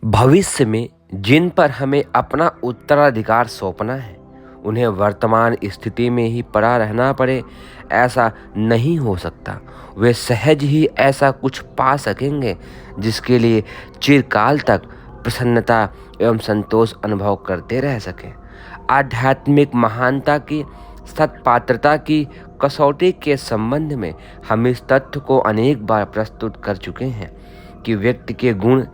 भविष्य में जिन पर हमें अपना उत्तराधिकार सौंपना है, उन्हें वर्तमान स्थिति में ही पड़ा रहना पड़े, ऐसा नहीं हो सकता। वे सहज ही ऐसा कुछ पा सकेंगे जिसके लिए चिरकाल तक प्रसन्नता एवं संतोष अनुभव करते रह सकें। आध्यात्मिक महानता की सत्पात्रता की कसौटी के संबंध में हम इस तथ्य को अनेक बार प्रस्तुत कर चुके हैं कि व्यक्ति के गुण,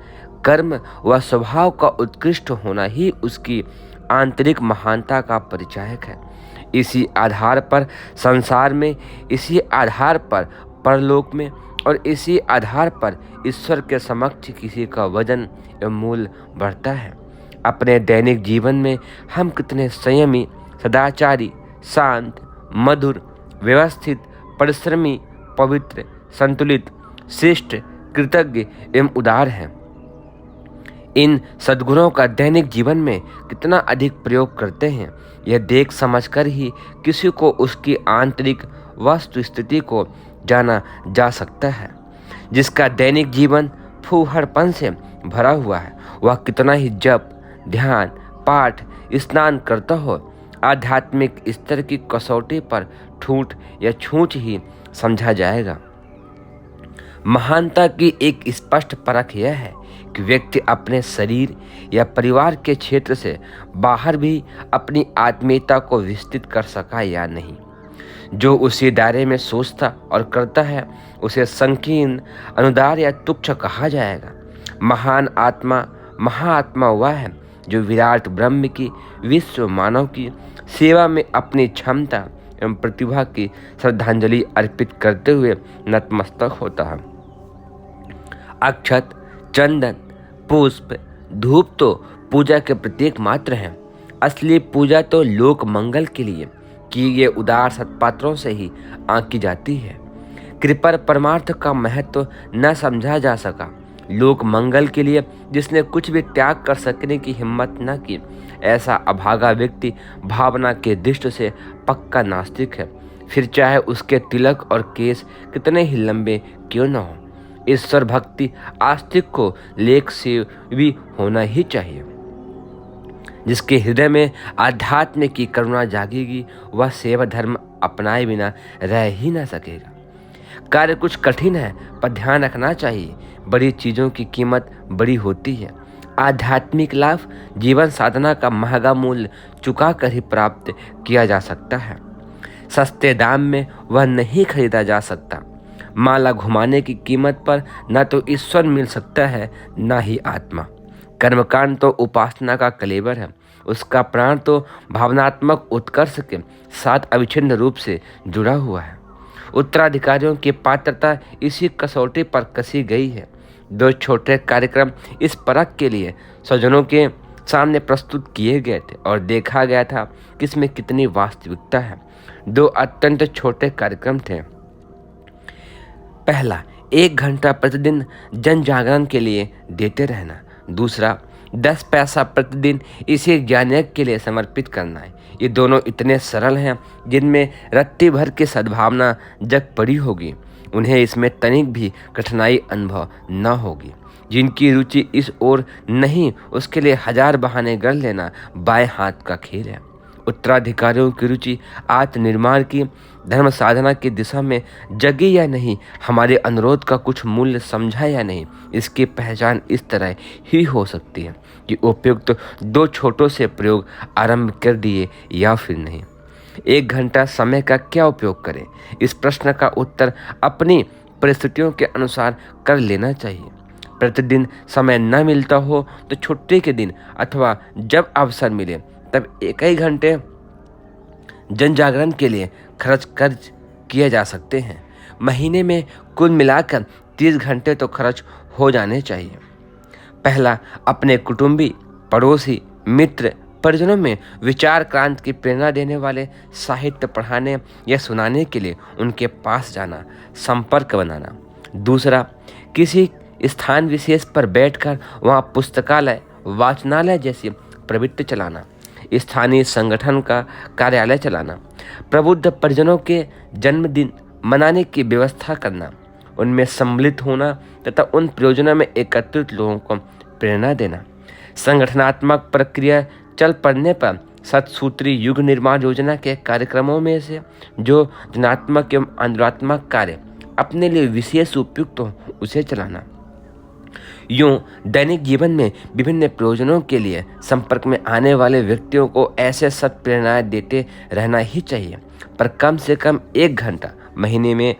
कर्म व स्वभाव का उत्कृष्ट होना ही उसकी आंतरिक महानता का परिचायक है। इसी आधार पर संसार में, इसी आधार पर परलोक में और इसी आधार पर ईश्वर के समक्ष किसी का वजन एवं मूल्य बढ़ता है। अपने दैनिक जीवन में हम कितने संयमी, सदाचारी, शांत, मधुर, व्यवस्थित, परिश्रमी, पवित्र, संतुलित, शिष्ट, कृतज्ञ एवं उदार हैं। इन सद्गुणों का दैनिक जीवन में कितना अधिक प्रयोग करते हैं, यह देख समझकर ही किसी को उसकी आंतरिक वस्तु स्थिति को जाना जा सकता है। जिसका दैनिक जीवन फूहड़पन से भरा हुआ है, वह कितना ही जप, ध्यान, पाठ, स्नान करता हो, आध्यात्मिक स्तर की कसौटी पर ठूठ या छूछ ही समझा जाएगा। महानता की एक स्पष्ट परख यह है कि व्यक्ति अपने शरीर या परिवार के क्षेत्र से बाहर भी अपनी आत्मीयता को विस्तृत कर सका या नहीं। जो उसी दायरे में सोचता और करता है, उसे संकीर्ण, अनुदार या तुच्छ कहा जाएगा। महान आत्मा, महाआत्मा वह है जो विराट ब्रह्म की, विश्व मानव की सेवा में अपनी क्षमता एवं प्रतिभा की श्रद्धांजलि अर्पित करते हुए नतमस्तक होता है। अक्षत, चंदन, पुष्प, धूप तो पूजा के प्रतीक मात्र हैं। असली पूजा तो लोक मंगल के लिए किए गए उदार सत्पात्रों से ही आंकी जाती है। कृपा परमार्थ का महत्व न समझा जा सका। लोक मंगल के लिए जिसने कुछ भी त्याग कर सकने की हिम्मत न की, ऐसा अभागा व्यक्ति भावना के दृष्टि से पक्का नास्तिक है। फिर चाहे उसके तिलक और केस कितने ही लंबे क्यों न हो। ईश्वर भक्ति आस्तिक को लेख से भी होना ही चाहिए। जिसके हृदय में आध्यात्म की करुणा जागेगी, वह सेवा धर्म अपनाए बिना रह ही न सकेगा। कार्य कुछ कठिन है, पर ध्यान रखना चाहिए, बड़ी चीज़ों की कीमत बड़ी होती है। आध्यात्मिक लाभ जीवन साधना का महंगा मूल्य चुका कर ही प्राप्त किया जा सकता है। सस्ते दाम में वह नहीं खरीदा जा सकता। माला घुमाने की कीमत पर न तो ईश्वर मिल सकता है, न ही आत्मा। कर्मकांड तो उपासना का कलेवर है। उसका प्राण तो भावनात्मक उत्कर्ष के साथ अविच्छिन्न रूप से जुड़ा हुआ है। उत्तराधिकारियों की पात्रता इसी कसौटी पर कसी गई है। दो छोटे कार्यक्रम इस परख के लिए स्वजनों के सामने प्रस्तुत किए गए थे और देखा गया था कि इसमें कितनी वास्तविकता है। दो अत्यंत छोटे कार्यक्रम थे। पहला, 1 घंटा प्रतिदिन जन जागरण के लिए देते रहना। दूसरा, 10 पैसा प्रतिदिन इसे ज्ञानयज्ञ के लिए समर्पित करना है। ये दोनों इतने सरल हैं जिनमें रत्ती भर की सद्भावना जग पड़ी होगी, उन्हें इसमें तनिक भी कठिनाई अनुभव न होगी। जिनकी रुचि इस ओर नहीं, उसके लिए 1000 बहाने गढ़ लेना बाएं हाथ का खेल है। उत्तराधिकारियों की रुचि आत्मनिर्माण की, धर्म साधना की दिशा में जगी या नहीं, हमारे अनुरोध का कुछ मूल्य समझा या नहीं, इसकी पहचान इस तरह ही हो सकती है कि उपयुक्त 2 छोटों से प्रयोग आरंभ कर दिए या फिर नहीं। 1 घंटा समय का क्या उपयोग करें, इस प्रश्न का उत्तर अपनी परिस्थितियों के अनुसार कर लेना चाहिए। प्रतिदिन समय न मिलता हो तो छुट्टी के दिन अथवा जब अवसर मिले तब 1 घंटे जन जागरण के लिए खर्च किए जा सकते हैं। महीने में कुल मिलाकर 30 घंटे तो खर्च हो जाने चाहिए। पहला, अपने कुटुंबी, पड़ोसी, मित्र, परिजनों में विचार क्रांति की प्रेरणा देने वाले साहित्य पढ़ाने या सुनाने के लिए उनके पास जाना, संपर्क बनाना। दूसरा, किसी स्थान विशेष पर बैठकर वहाँ पुस्तकालय, वाचनालय जैसी प्रवृत्ति चलाना, स्थानीय संगठन का कार्यालय चलाना, प्रबुद्ध परिजनों के जन्मदिन मनाने की व्यवस्था करना, उनमें सम्मिलित होना तथा उन प्रयोजनों में एकत्रित लोगों को प्रेरणा देना। संगठनात्मक प्रक्रिया चल पड़ने पर सतसूत्री युग निर्माण योजना के कार्यक्रमों में से जो धनात्मक एवं अनुरात्मक कार्य अपने लिए विशेष उपयुक्त हो उसे चलाना। यूं दैनिक जीवन में विभिन्न प्रयोजनों के लिए संपर्क में आने वाले व्यक्तियों को ऐसे सत प्रेरणाएं देते रहना ही चाहिए, पर कम से कम 1 घंटा महीने में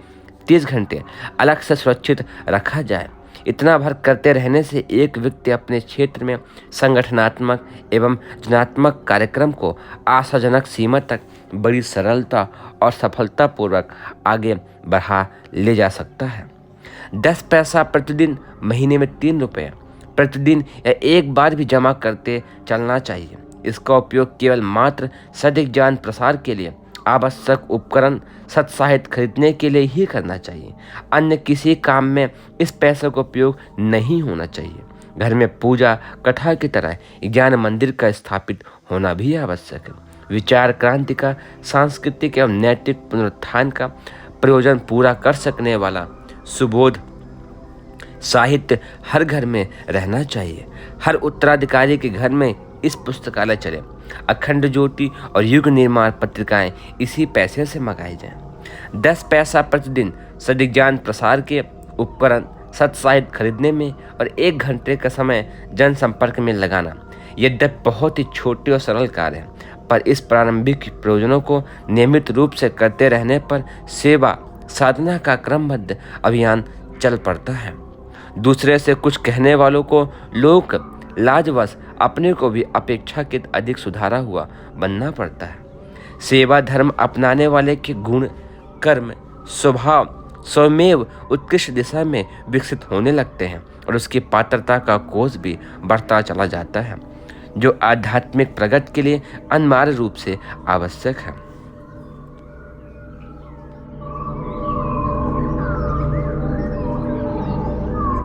30 घंटे अलग से सुरक्षित रखा जाए। इतना भर करते रहने से एक व्यक्ति अपने क्षेत्र में संगठनात्मक एवं रचनात्मक कार्यक्रम को आशाजनक सीमा तक बड़ी सरलता और सफलतापूर्वक आगे बढ़ा ले जा सकता है। 10 पैसा प्रतिदिन, महीने में 3 रुपये प्रतिदिन या एक बार भी जमा करते चलना चाहिए। इसका उपयोग केवल मात्र सटीक ज्ञान प्रसार के लिए, आवश्यक उपकरण सत्साहित्य खरीदने के लिए ही करना चाहिए। अन्य किसी काम में इस पैसे का उपयोग नहीं होना चाहिए। घर में पूजा कथा की तरह ज्ञान मंदिर का स्थापित होना भी आवश्यक है। विचार क्रांति का, सांस्कृतिक एवं नैतिक पुनरुत्थान का प्रयोजन पूरा कर सकने वाला सुबोध साहित्य हर घर में रहना चाहिए। हर उत्तराधिकारी के घर में इस पुस्तकालय चले। अखंड ज्योति और युग निर्माण पत्रिकाएं इसी पैसे से मंगाई जाएं। 10 पैसा प्रतिदिन सटीक ज्ञान प्रसार के उपकरण सत्साहित्य खरीदने में और 1 घंटे का समय जनसंपर्क में लगाना यद्यपि बहुत ही छोटे और सरल कार्य है, पर इस प्रारंभिक प्रयोजनों को नियमित रूप से करते रहने पर सेवा साधना का क्रमबद्ध अभियान चल पड़ता है। दूसरे से कुछ कहने वालों को लोग लाजवश अपने को भी अपेक्षाकृत अधिक सुधारा हुआ बनना पड़ता है। सेवा धर्म अपनाने वाले के गुण, कर्म, स्वभाव स्वमेव उत्कृष्ट दिशा में विकसित होने लगते हैं और उसकी पात्रता का कोष भी बढ़ता चला जाता है, जो आध्यात्मिक प्रगति के लिए अनिवार्य रूप से आवश्यक है।